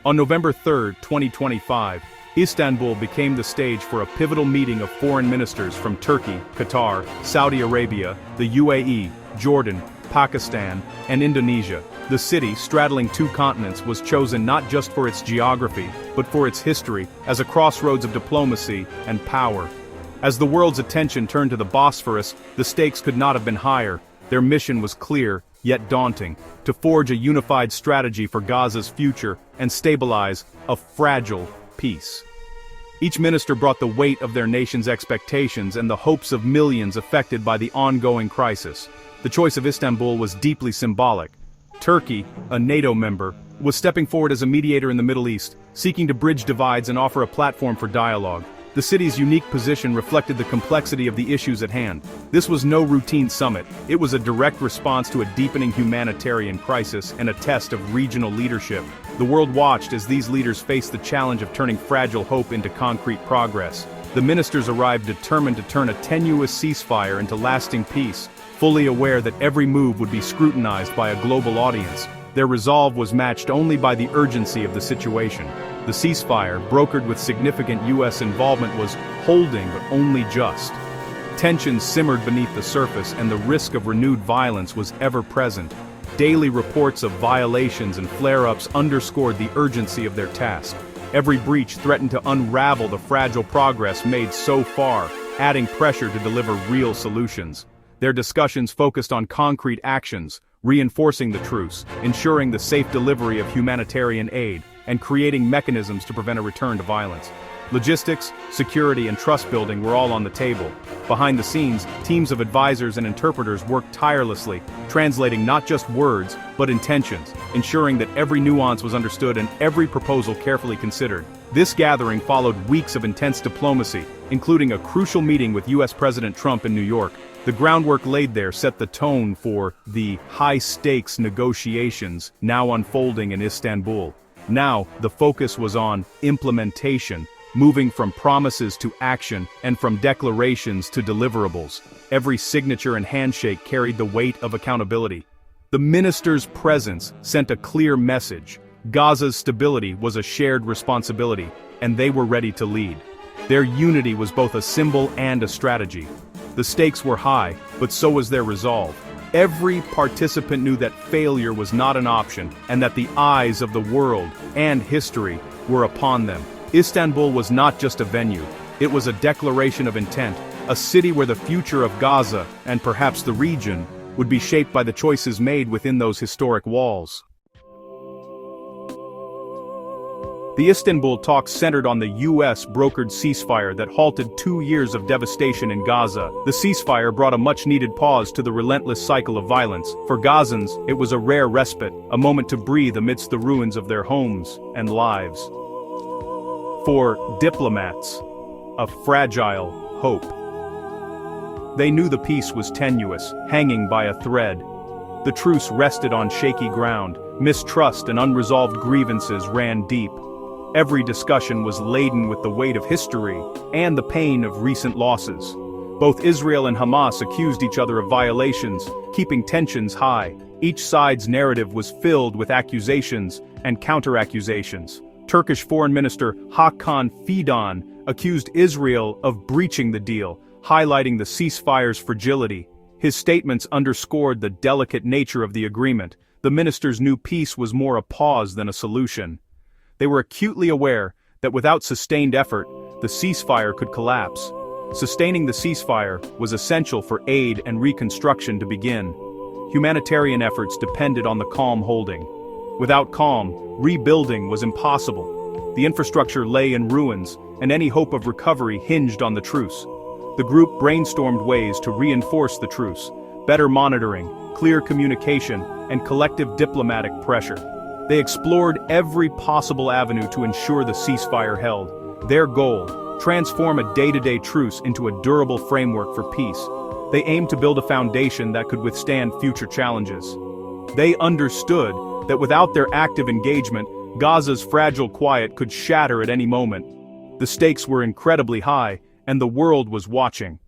On November 3, 2025, Istanbul became the stage for a pivotal meeting of foreign ministers from Turkey, Qatar, Saudi Arabia, the UAE, Jordan, Pakistan, and Indonesia. The city, straddling two continents, was chosen not just for its geography, but for its history, as a crossroads of diplomacy and power. As the world's attention turned to the Bosphorus, the stakes could not have been higher. Their mission was clear, yet daunting: to forge a unified strategy for Gaza's future and stabilize a fragile peace. Each minister brought the weight of their nation's expectations and the hopes of millions affected by the ongoing crisis. The choice of Istanbul was deeply symbolic. Turkey, a NATO member, was stepping forward as a mediator in the Middle East, seeking to bridge divides and offer a platform for dialogue. The city's unique position reflected the complexity of the issues at hand. This was no routine summit. It was a direct response to a deepening humanitarian crisis and a test of regional leadership. The world watched as these leaders faced the challenge of turning fragile hope into concrete progress. The ministers arrived determined to turn a tenuous ceasefire into lasting peace, fully aware that every move would be scrutinized by a global audience. Their resolve was matched only by the urgency of the situation. The ceasefire, brokered with significant U.S. involvement, was holding but only just. Tensions simmered beneath the surface and the risk of renewed violence was ever present. Daily reports of violations and flare-ups underscored the urgency of their task. Every breach threatened to unravel the fragile progress made so far, adding pressure to deliver real solutions. Their discussions focused on concrete actions, reinforcing the truce, ensuring the safe delivery of humanitarian aid, and creating mechanisms to prevent a return to violence. Logistics, security, and trust building were all on the table. Behind the scenes, teams of advisors and interpreters worked tirelessly, translating not just words, but intentions, ensuring that every nuance was understood and every proposal carefully considered. This gathering followed weeks of intense diplomacy, including a crucial meeting with U.S. President Trump in New York. The groundwork laid there set the tone for the high-stakes negotiations now unfolding in Istanbul. Now, the focus was on implementation, moving from promises to action and from declarations to deliverables. Every signature and handshake carried the weight of accountability. The ministers' presence sent a clear message. Gaza's stability was a shared responsibility, and they were ready to lead. Their unity was both a symbol and a strategy. The stakes were high, but so was their resolve. Every participant knew that failure was not an option, and that the eyes of the world and history were upon them. Istanbul was not just a venue, it was a declaration of intent, a city where the future of Gaza, and perhaps the region, would be shaped by the choices made within those historic walls. The Istanbul talks centered on the U.S. brokered ceasefire that halted 2 years of devastation in Gaza. The ceasefire brought a much-needed pause to the relentless cycle of violence. For Gazans, it was a rare respite, a moment to breathe amidst the ruins of their homes and lives. For diplomats, a fragile hope. They knew the peace was tenuous, hanging by a thread. The truce rested on shaky ground. Mistrust and unresolved grievances ran deep. Every discussion was laden with the weight of history and the pain of recent losses. Both Israel and Hamas accused each other of violations, keeping tensions high. Each side's narrative was filled with accusations and counter-accusations. Turkish Foreign Minister Hakan Fidan accused Israel of breaching the deal, highlighting the ceasefire's fragility. His statements underscored the delicate nature of the agreement. The ministers knew peace was more a pause than a solution. They were acutely aware that without sustained effort, the ceasefire could collapse. Sustaining the ceasefire was essential for aid and reconstruction to begin. Humanitarian efforts depended on the calm holding. Without calm, rebuilding was impossible. The infrastructure lay in ruins, and any hope of recovery hinged on the truce. The group brainstormed ways to reinforce the truce: better monitoring, clear communication, and collective diplomatic pressure. They explored every possible avenue to ensure the ceasefire held. Their goal: transform a day-to-day truce into a durable framework for peace. They aimed to build a foundation that could withstand future challenges. They understood that without their active engagement, Gaza's fragile quiet could shatter at any moment. The stakes were incredibly high, and the world was watching.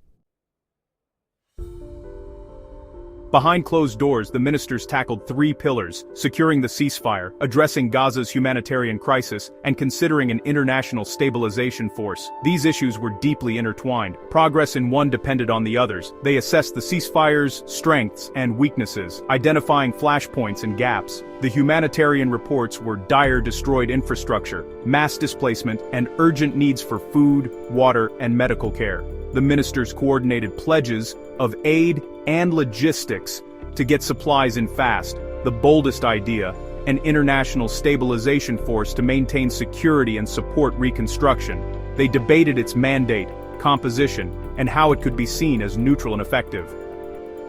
Behind closed doors, the ministers tackled three pillars: securing the ceasefire, addressing Gaza's humanitarian crisis, and considering an international stabilization force. These issues were deeply intertwined. Progress in one depended on the others. They assessed the ceasefire's strengths and weaknesses, identifying flashpoints and gaps. The humanitarian reports were dire destroyed infrastructure, mass displacement, and urgent needs for food, water, and medical care. The ministers coordinated pledges of aid and logistics to get supplies in fast. The boldest idea: an international stabilization force to maintain security and support reconstruction. They debated its mandate, composition, and how it could be seen as neutral and effective.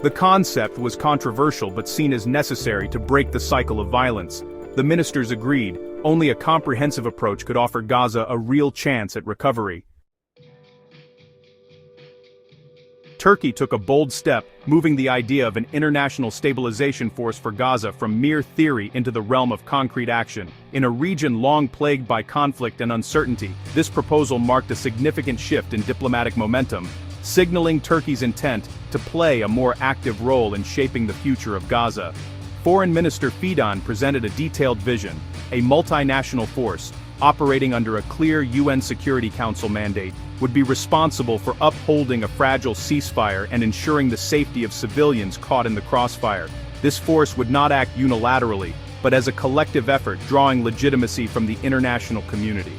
The concept was controversial but seen as necessary to break the cycle of violence. The ministers agreed, only a comprehensive approach could offer Gaza a real chance at recovery. Turkey took a bold step, moving the idea of an international stabilization force for Gaza from mere theory into the realm of concrete action. In a region long plagued by conflict and uncertainty, this proposal marked a significant shift in diplomatic momentum, signaling Turkey's intent to play a more active role in shaping the future of Gaza. Foreign Minister Fidan presented a detailed vision: a multinational force, operating under a clear UN Security Council mandate, would be responsible for upholding a fragile ceasefire and ensuring the safety of civilians caught in the crossfire. This force would not act unilaterally, but as a collective effort, drawing legitimacy from the international community.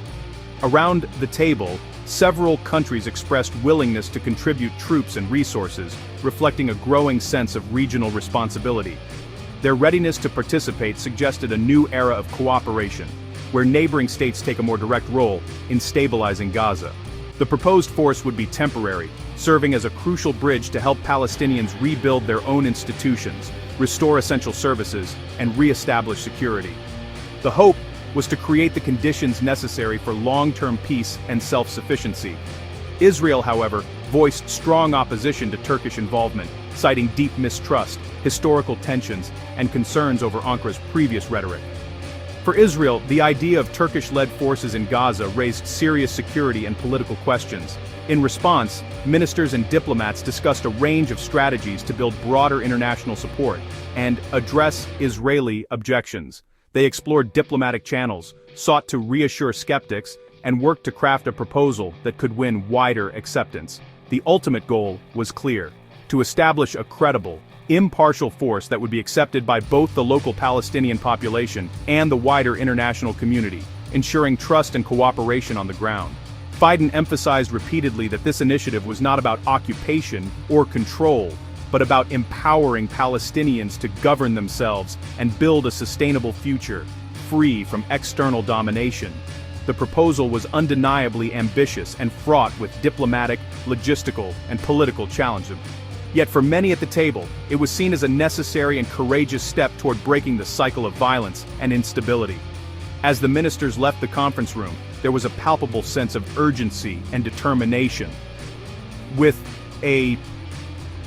Around the table, several countries expressed willingness to contribute troops and resources, reflecting a growing sense of regional responsibility. Their readiness to participate suggested a new era of cooperation, where neighboring states take a more direct role in stabilizing Gaza. The proposed force would be temporary, serving as a crucial bridge to help Palestinians rebuild their own institutions, restore essential services, and re-establish security. The hope was to create the conditions necessary for long-term peace and self-sufficiency. Israel, however, voiced strong opposition to Turkish involvement, citing deep mistrust, historical tensions, and concerns over Ankar's previous rhetoric. For Israel, the idea of Turkish-led forces in Gaza raised serious security and political questions. In response, ministers and diplomats discussed a range of strategies to build broader international support and address Israeli objections. They explored diplomatic channels, sought to reassure skeptics, and worked to craft a proposal that could win wider acceptance. The ultimate goal was clear: to establish a credible, impartial force that would be accepted by both the local Palestinian population and the wider international community, ensuring trust and cooperation on the ground. Fidan emphasized repeatedly that this initiative was not about occupation or control, but about empowering Palestinians to govern themselves and build a sustainable future, free from external domination. The proposal was undeniably ambitious and fraught with diplomatic, logistical, and political challenges. Yet for many at the table, it was seen as a necessary and courageous step toward breaking the cycle of violence and instability. As the ministers left the conference room, there was a palpable sense of urgency and determination. With a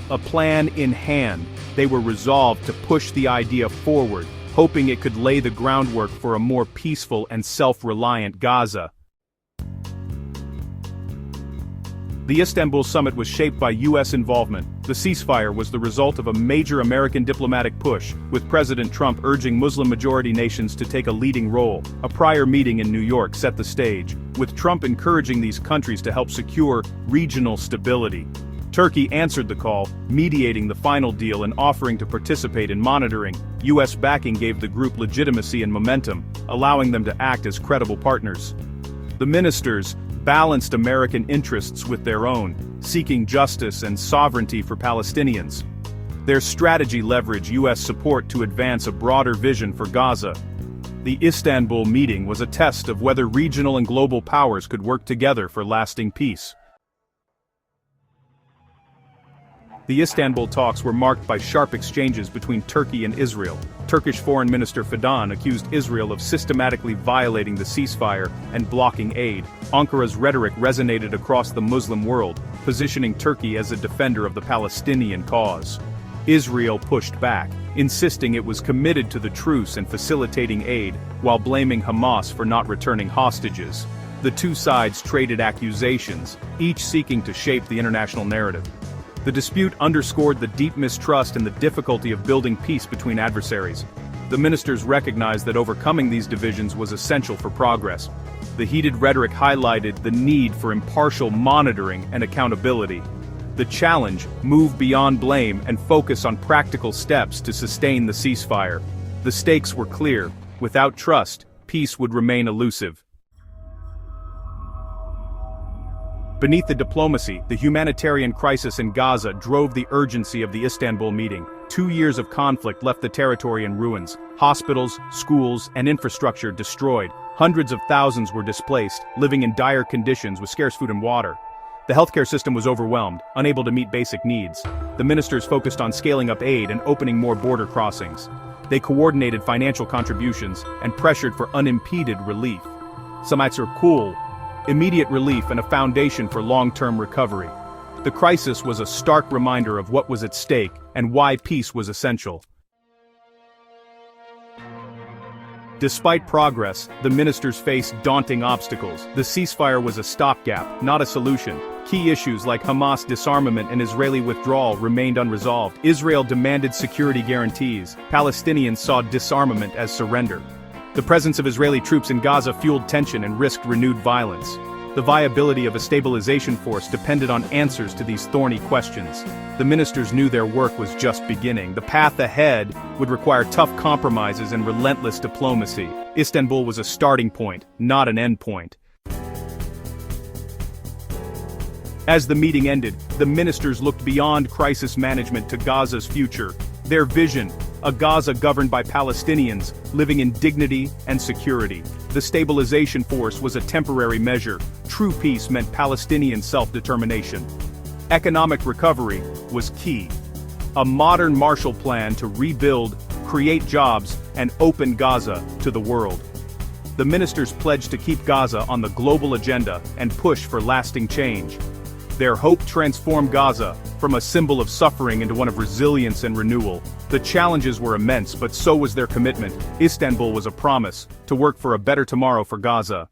plan in hand, they were resolved to push the idea forward, hoping it could lay the groundwork for a more peaceful and self-reliant Gaza. The Istanbul summit was shaped by U.S. involvement. The ceasefire was the result of a major American diplomatic push, with President Trump urging Muslim-majority nations to take a leading role. A prior meeting in New York set the stage, with Trump encouraging these countries to help secure regional stability. Turkey answered the call, mediating the final deal and offering to participate in monitoring. U.S. backing gave the group legitimacy and momentum, allowing them to act as credible partners. The ministers balanced American interests with their own, seeking justice and sovereignty for Palestinians. Their strategy leveraged U.S. support to advance a broader vision for Gaza. The Istanbul meeting was a test of whether regional and global powers could work together for lasting peace. The Istanbul talks were marked by sharp exchanges between Turkey and Israel. Turkish Foreign Minister Fidan accused Israel of systematically violating the ceasefire and blocking aid. Ankara's rhetoric resonated across the Muslim world, positioning Turkey as a defender of the Palestinian cause. Israel pushed back, insisting it was committed to the truce and facilitating aid, while blaming Hamas for not returning hostages. The two sides traded accusations, each seeking to shape the international narrative. The dispute underscored the deep mistrust and the difficulty of building peace between adversaries. The ministers recognized that overcoming these divisions was essential for progress. The heated rhetoric highlighted the need for impartial monitoring and accountability. The challenge: move beyond blame and focus on practical steps to sustain the ceasefire. The stakes were clear: without trust, peace would remain elusive. Beneath the diplomacy, the humanitarian crisis in Gaza drove the urgency of the Istanbul meeting. 2 years of conflict left the territory in ruins. Hospitals, schools, and infrastructure destroyed. Hundreds of thousands were displaced, living in dire conditions with scarce food and water. The healthcare system was overwhelmed, unable to meet basic needs. The ministers focused on scaling up aid and opening more border crossings. They coordinated financial contributions and pressured for unimpeded relief. Some acts are cool: immediate relief and a foundation for long-term recovery. The crisis was a stark reminder of what was at stake and why peace was essential. Despite progress, the ministers faced daunting obstacles. The ceasefire was a stopgap, not a solution. Key issues like Hamas disarmament and Israeli withdrawal remained unresolved. Israel demanded security guarantees. Palestinians saw disarmament as surrender. The presence of Israeli troops in Gaza fueled tension and risked renewed violence. The viability of a stabilization force depended on answers to these thorny questions. The ministers knew their work was just beginning. The path ahead would require tough compromises and relentless diplomacy. Istanbul was a starting point, not an end point. As the meeting ended, the ministers looked beyond crisis management to Gaza's future. Their vision: a Gaza governed by Palestinians, living in dignity and security. The stabilization force was a temporary measure. True peace meant Palestinian self-determination. Economic recovery was key. A modern Marshall Plan to rebuild, create jobs, and open Gaza to the world. The ministers pledged to keep Gaza on the global agenda and push for lasting change. Their hope transformed Gaza from a symbol of suffering into one of resilience and renewal. The challenges were immense, but so was their commitment. Istanbul was a promise to work for a better tomorrow for Gaza.